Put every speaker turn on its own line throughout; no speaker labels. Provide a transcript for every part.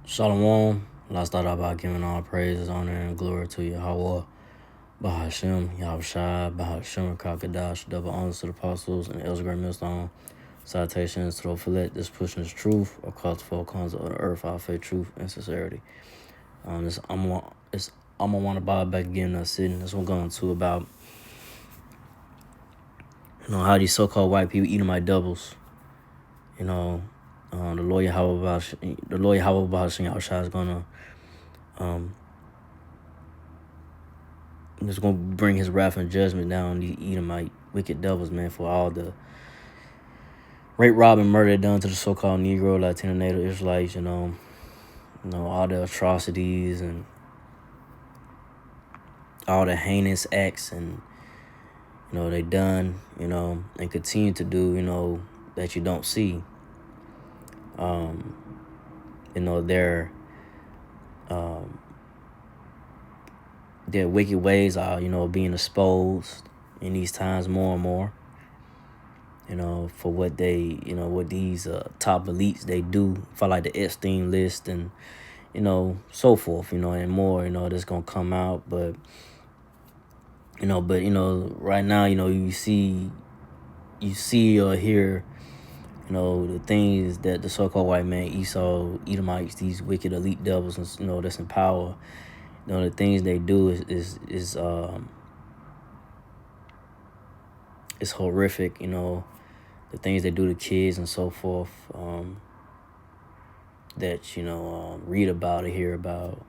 Shalom. Let's start out by giving all praises, honor, and glory to Yahweh, Bahashem, Yahushai, Bahashem, Kakadash, double honors to the apostles and elders, great millstone. Salutations to the fillet that's pushing this truth across the four corners of the earth, our faith, truth, and sincerity. I'm gonna want to buy back again that sitting. That's what I'm going to about, how these so-called white people eating my doubles. The Lord Yahweh Bahashem Yahushai is gonna He's going to bring his wrath and judgment down on these Edomite wicked devils, man, for all the rape, rob, and murder done to the so-called Negro, Latino, Native Israelites, all the atrocities and all the heinous acts and, they done, and continue to do, that you don't see. Their wicked ways are, being exposed in these times more and more, for what they, what these top elites, they do for like the Epstein list and, so forth, and more, that's going to come out. But right now, you see or hear, the things that the so-called white man, Esau, Edomites, these wicked elite devils, that's in power, the things they do is horrific, the things they do to kids and so forth, that, read about or hear about.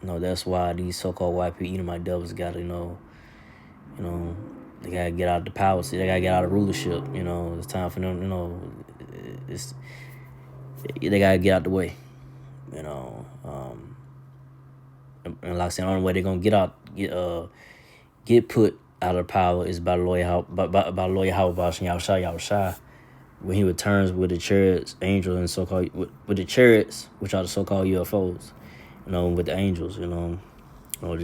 That's why these so-called white people, Edomite devils, got to, they got to get out of the power. See, they got to get out of rulership. It's time for them, they got to get out the way, and like I said, the only way they're going to get put out of power is by Lord Yahweh Yahushai, when he returns with the chariots, angels, and so-called with the chariots, which are the so-called UFOs, with the angels, to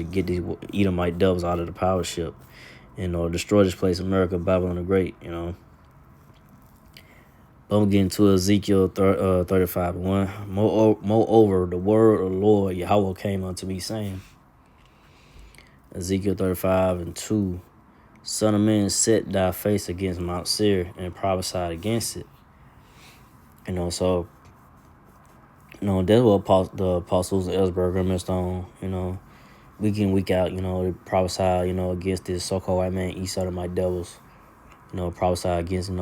get these Edomite devils out of the power ship, destroy this place, America, Babylon the Great, But I'm getting to Ezekiel 35:1. Moreover, the word of the Lord Yahweh came unto me, saying, Ezekiel 35:2. Son of man, set thy face against Mount Seir and prophesy against it. So, that's what the apostles of Ellsberg and Millstone, week in, week out, they prophesy, against this so-called white man, Esau, of my devils. Prophesy against,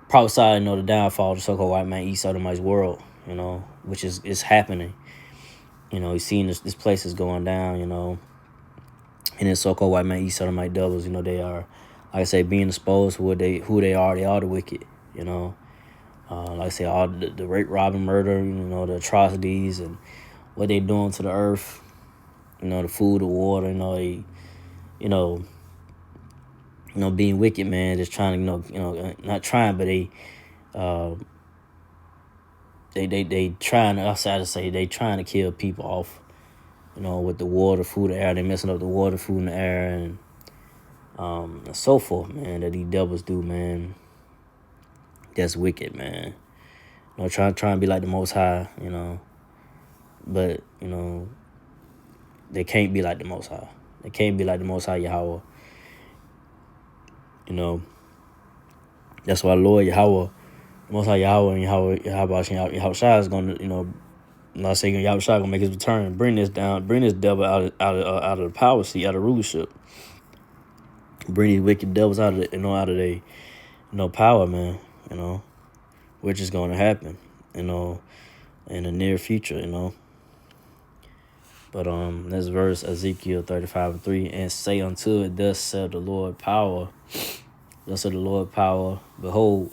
prophesy, the downfall of the so-called white man, Esau, of my world, which is happening. He's seeing this place is going down, and this so-called white man, Esau, of my devils, they are, like I say, being exposed for who they are. They are the wicked, like I say, all the rape, robbing, murder, the atrocities and what they doing to the earth, the food, the water, being wicked, man, just trying to, not trying, but they trying, outside to say, they trying to kill people off, with the water, food, the air. They messing up the water, food, and the air, and so forth, man, that these devils do, man. That's wicked, man. Trying to be like the Most High, but, they can't be like the Most High. They can't be like the Most High Yahweh. That's why Lord Yahweh, Most High Yahweh, and Yahushua is going to, not saying Yahushua going to make his return, bring this devil out of the power seat, out of rulership, bring these wicked devils out of out of their power, man. Which is going to happen, in the near future, But this verse, Ezekiel 35:3, and say unto it, thus said the Lord power, behold,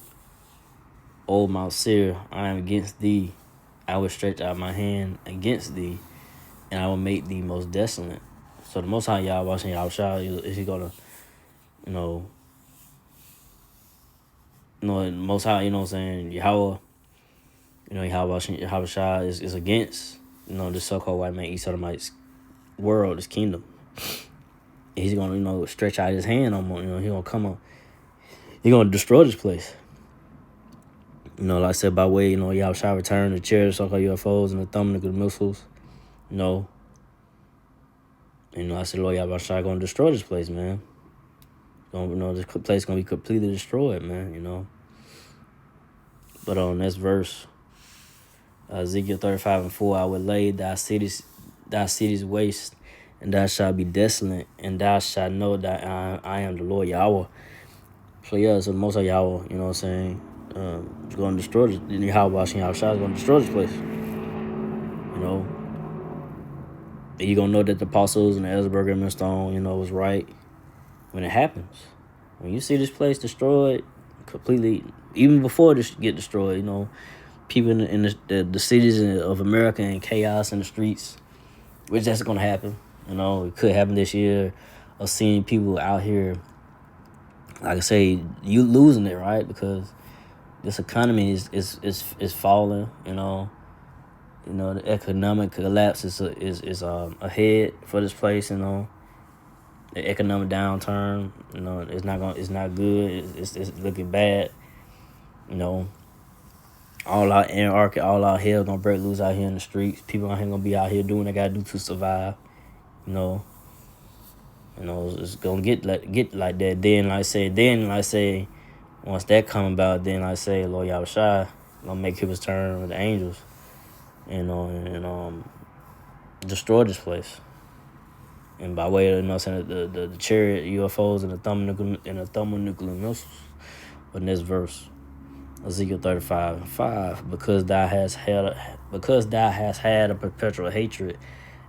O Mount Seir, I am against thee. I will stretch out my hand against thee, and I will make thee most desolate. So the Most High Yahweh is he gonna, Most High, Yahweh, Yahweh is against, the so-called white man, East Edomites world, his kingdom. He's gonna, stretch out his hand on him. He gonna come on. He gonna destroy this place. Like I said, by way, y'all shall return the chairs, so-called UFOs, and the thermonuclear missiles. You know, I said, Lord, y'all shall gonna destroy this place, man. This place gonna be completely destroyed, man. But on this verse, Ezekiel 35:4, I will lay thy cities waste, and thou shalt be desolate, and thou shalt know that I am the Lord Yahweh. So yeah, so most of y'all, you know what I'm saying, going to destroy this. Yahweh is going to destroy this place. And you're going to know that the apostles and the Ellsberg and Stone, was right when it happens. When you see this place destroyed completely, even before this get destroyed, people in the cities of America in chaos in the streets, which that's going to happen. It could happen this year of seeing people out here, like I say, you losing it, right? Because this economy is falling, the economic collapse is ahead for this place, the economic downturn, it's not good, it's looking bad, all our anarchy, all our hell gonna break loose out here in the streets. People out here gonna be out here doing what they gotta do to survive, it's gonna get like that. Then like I say, once that come about, then I say, Lord Yahushua gonna make people's turn with the angels, and destroy this place. And by way of the chariot UFOs and the thermonuclear missiles. But in this verse, Ezekiel 35:5, because thou hast had a perpetual hatred,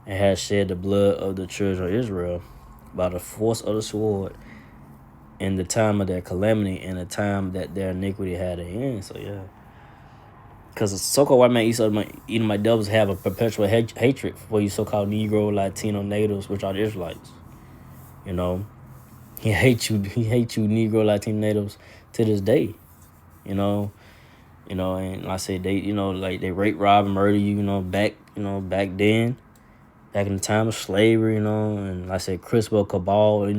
and hast shed the blood of the children of Israel by the force of the sword, in the time of their calamity, and the time that their iniquity had an end. So yeah, because the so-called white man, Edomite devils have a perpetual hatred for you so-called Negro, Latino natives, which are the Israelites. He hates you, Negro, Latino natives to this day. And I say they, like they rape, rob, and murder you, back then, back in the time of slavery, and like I said, Crispo Cabal,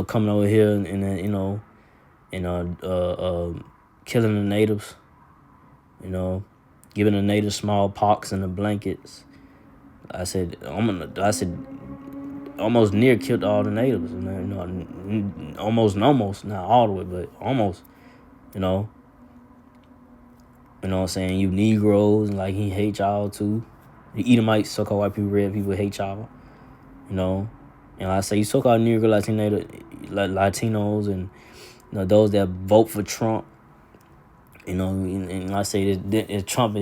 coming over here and then, killing the natives, giving the natives smallpox and the blankets. I said, almost near killed all the natives, almost, not all the way, but almost, You know what I'm saying? You Negroes, like he hate y'all too. The Edomites, so-called white people, red people hate y'all. And like I say, you so-called Negro, Latinos, and those that vote for Trump. And like I say, Trump,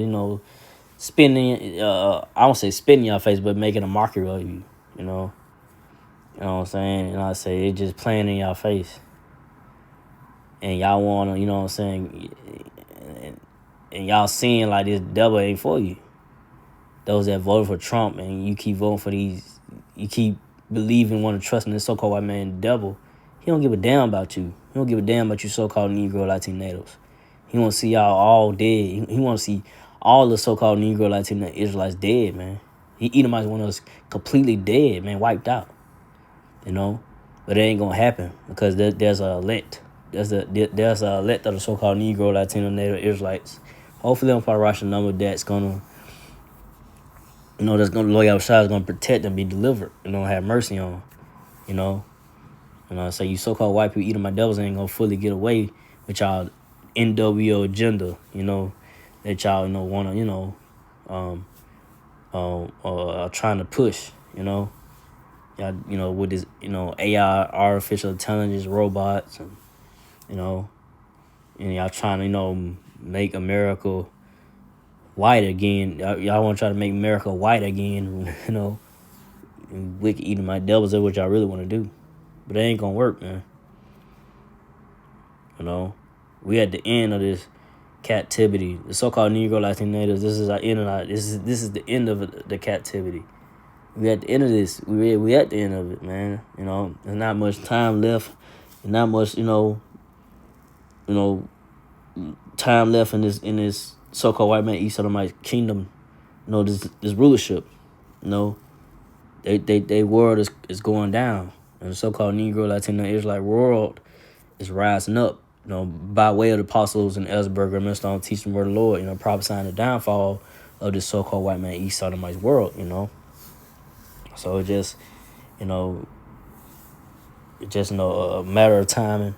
spinning. I don't say spinning your face, but making a mockery of you. You know what I'm saying? And I say it just playing in your face. And y'all wanna, you know what I'm saying? And y'all seeing like this devil ain't for you. Those that voted for Trump, and you keep voting for these, you keep believing, want to trust in this so-called white man, the devil. He don't give a damn about you. He don't give a damn about you so-called Negro, Latino natives. He want to see y'all all dead. He want to see all the so-called Negro, Latino Israelites dead, man. Edomites want us completely dead, man, wiped out. But it ain't gonna happen because there's a elect. There's a elect of the so-called Negro, Latino, Native Israelites. Hopefully, on Parasha number that's gonna, Lord Yahushua is gonna protect and be delivered. Have mercy on, And I say you so-called white people eating my devils ain't gonna fully get away with y'all NWO agenda. That y'all wanna trying to push. Y'all with this AI, artificial intelligence, robots, and and y'all trying to make America white again. Y'all want to try to make America white again, and wicked eating my devils. That's what y'all really want to do, but it ain't gonna work, man. We at the end of this captivity. The so-called Negro, Latino natives. This is our end of this is the end of the captivity. We at the end of this. We at the end of it, man. There's not much time left. There's not much, time left in this so-called white man East Edomite kingdom. This rulership. They world is going down, and the so-called Negro, Latino, Israelite world is rising up. by way of the apostles and Ellsberg and Millstone teaching the word of the Lord, prophesying the downfall of this so-called white man East Sodomite world, So you know, it's just a matter of timing.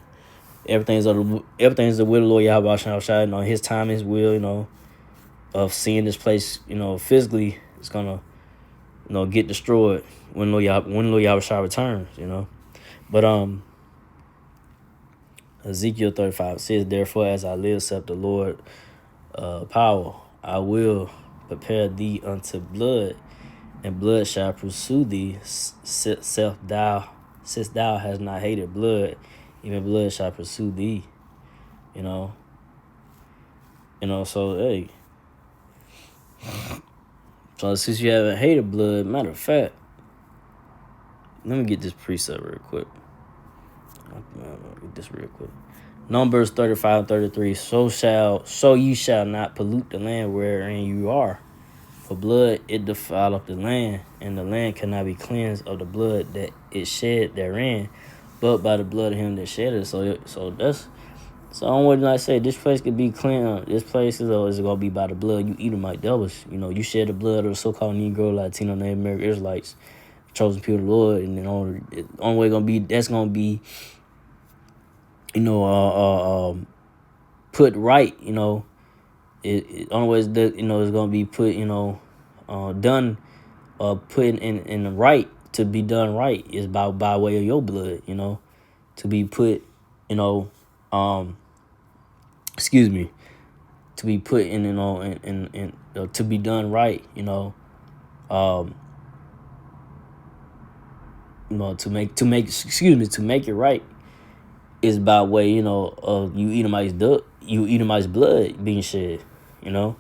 Everything's the will of the Lord Yahweh Shai, his time, his will, of seeing this place, physically, it's gonna, get destroyed when Lord Yahweh Shai returns. But Ezekiel 35 says, therefore, as I live, saith the Lord power, I will prepare thee unto blood, and blood shall pursue thee, since thou hast not hated blood, even blood shall pursue thee. So hey. So since you haven't hated blood, matter of fact, let me get this precept real quick. Get this real quick. Numbers 35 and 33. So you shall not pollute the land wherein you are. For blood it defileth the land, and the land cannot be cleansed of the blood that it shed therein, but by the blood of him that shed it. So that's so I don't want to say this place could be clean. This place is gonna be by the blood. You Edomite devils. You shed the blood of the so-called Negro, Latino, Native American Israelites, chosen people of the Lord, and the only way gonna be put right. It only way is that is gonna be put done put in the right to be done right is by way of your blood. To be put excuse me, to be put in to be done right, to make it right is by way, of you Edomites blood being shed, and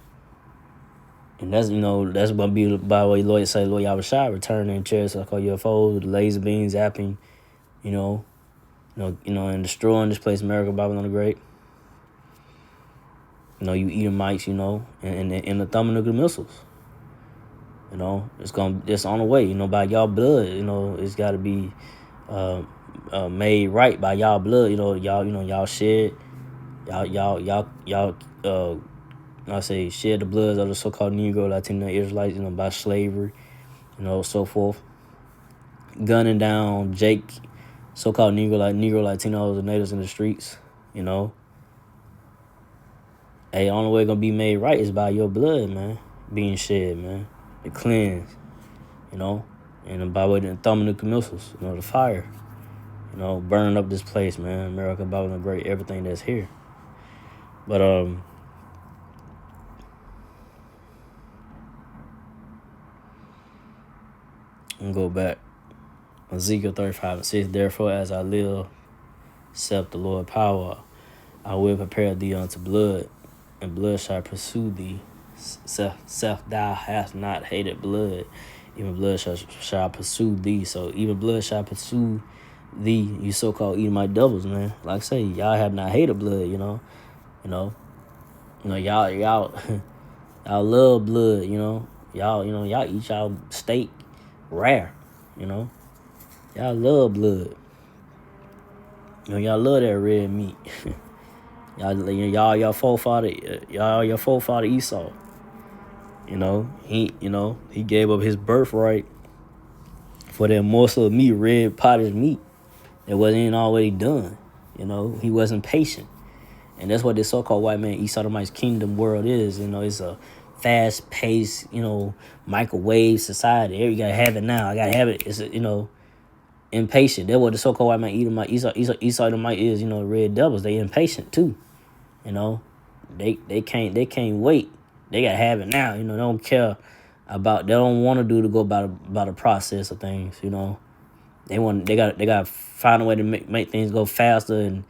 that's that's gonna be by way Lord Yahweh Shai returning in chariots like UFOs, the laser beams zapping, and destroying this place, America, Babylon the Great. You Edomites, and the thermonuclear missiles. It's on the way. By y'all blood. It's got to be made right by y'all blood. Y'all shed, I say shed the bloods of the so-called Negro, Latino, Israelites. By slavery, so forth. Gunning down Jake, so-called Negro, Latinos, and natives in the streets. Hey, the only way gonna be made right is by your blood, man, being shed, man, the cleanse, and by way of the thermonuclear missiles, the fire, burning up this place, man, America, Babylon the Great, everything that's here. But I'm gonna go back. Ezekiel 35 and 6. Therefore, as I live, saith the Lord power, I will prepare thee unto blood, and blood shall pursue thee. Self thou hast not hated blood, even blood shall pursue thee. So even blood shall pursue thee, you so-called Edomite devils, man. Like I say, y'all have not hated blood, y'all y'all love blood, y'all eat y'all steak rare, y'all love blood, y'all love that red meat. Y'all forefather Esau. He gave up his birthright for that morsel of meat, red potted meat that wasn't already done. He wasn't patient, and that's what this so-called white man East Sodomite's kingdom world is. It's a fast-paced, microwave society. You gotta have it now. I gotta have it. It's impatient. That's what the so-called white man Esau Edomite is. Red devils. They impatient too. They can't wait. They gotta have it now. They don't care about. They don't want to do to go about a process of things. They got to find a way to make things go faster, and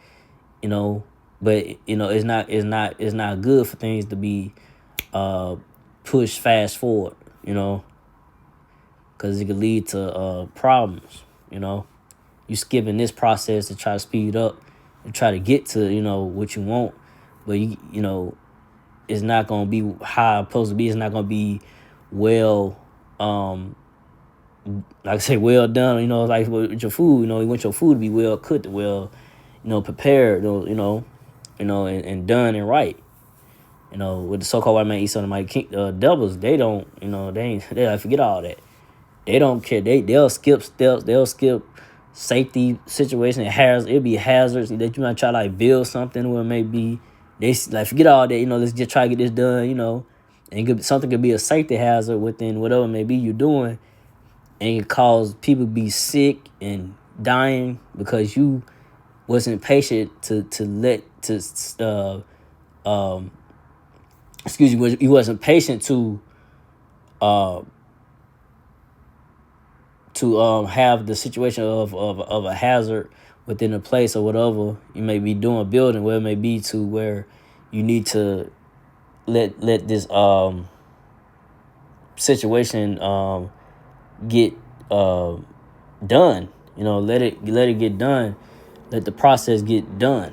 but it's not good for things to be pushed fast forward. Because it could lead to problems. You skipping this process to try to speed up and try to get to what you want. But it's not gonna be how it's supposed to be. It's not gonna be well, like I say, well done. Like with your food. You want your food to be well cooked, well, prepared. and done and right. With the so-called white man, Esau and Mike King, devils, they don't, they like, forget all that. They don't care. They'll skip steps. They'll skip safety situation. It'll be hazards that you might try to like build something where it may be. They like forget all that. Let's just try to get this done. And something could be a safety hazard within whatever it may be you're doing, and it cause people to be sick and dying because you wasn't patient you wasn't patient uh to have the situation of a hazard within a place or whatever you may be doing building, where it may be to where you need to let this situation get done. Let it get done. Let the process get done.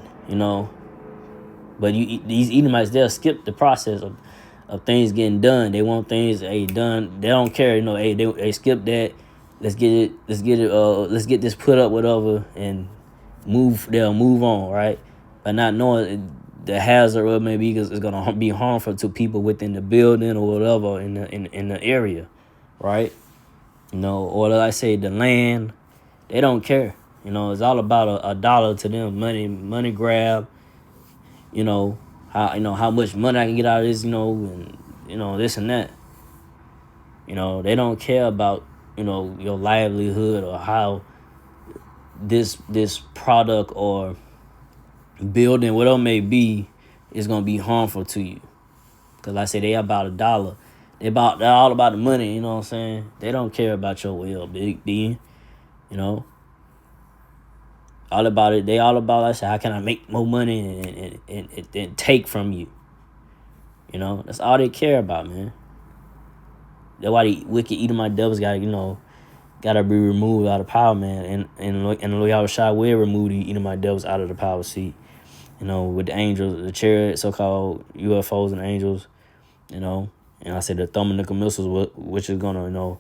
But these Edomites, they'll skip the process of things getting done. They want things done. They don't care. They skip that. Let's get it. Let's get this put up, whatever, and move. They'll move on, right? But not knowing the hazard of maybe is gonna be harmful to people within the building or whatever in the area, right? Or like I say, the land. They don't care. It's all about a dollar to them. Money grab. How much money I can get out of this. And this and that. They don't care about your livelihood or how this product or building, whatever it may be, is gonna be harmful to you. Cause like I say, they about a dollar. They're all about the money. You know what I'm saying? They don't care about your well-being. All about it. They all about, like I say, how can I make more money and take from you? That's all they care about, man. That's why the wicked Edomite devils gotta be removed out of power, man. And Yahweh Shai will remove the Edomite devils out of the power seat. With the angels, the chariot, so-called UFOs and angels, and I said the thermonuclear missiles, which is gonna,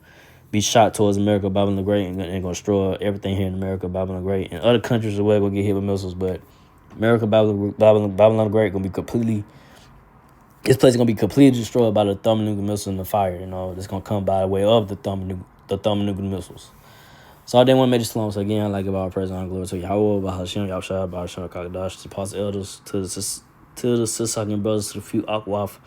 be shot towards America, Babylon the Great, and gonna destroy everything here in America, Babylon the Great, and other countries as well gonna get hit with missiles. But America, Babylon the Great gonna be completely. This place is gonna be completely destroyed by the thermonuclear missiles and the fire. That's gonna come by way of the thermonuclear missiles. So I didn't want to make this long. So again, I like about our present glory to Yahweh, about Hashem, Yahshua, about Hashem, Kakadash, to the past elders, to the Sisakin brothers, to the few Akwaf,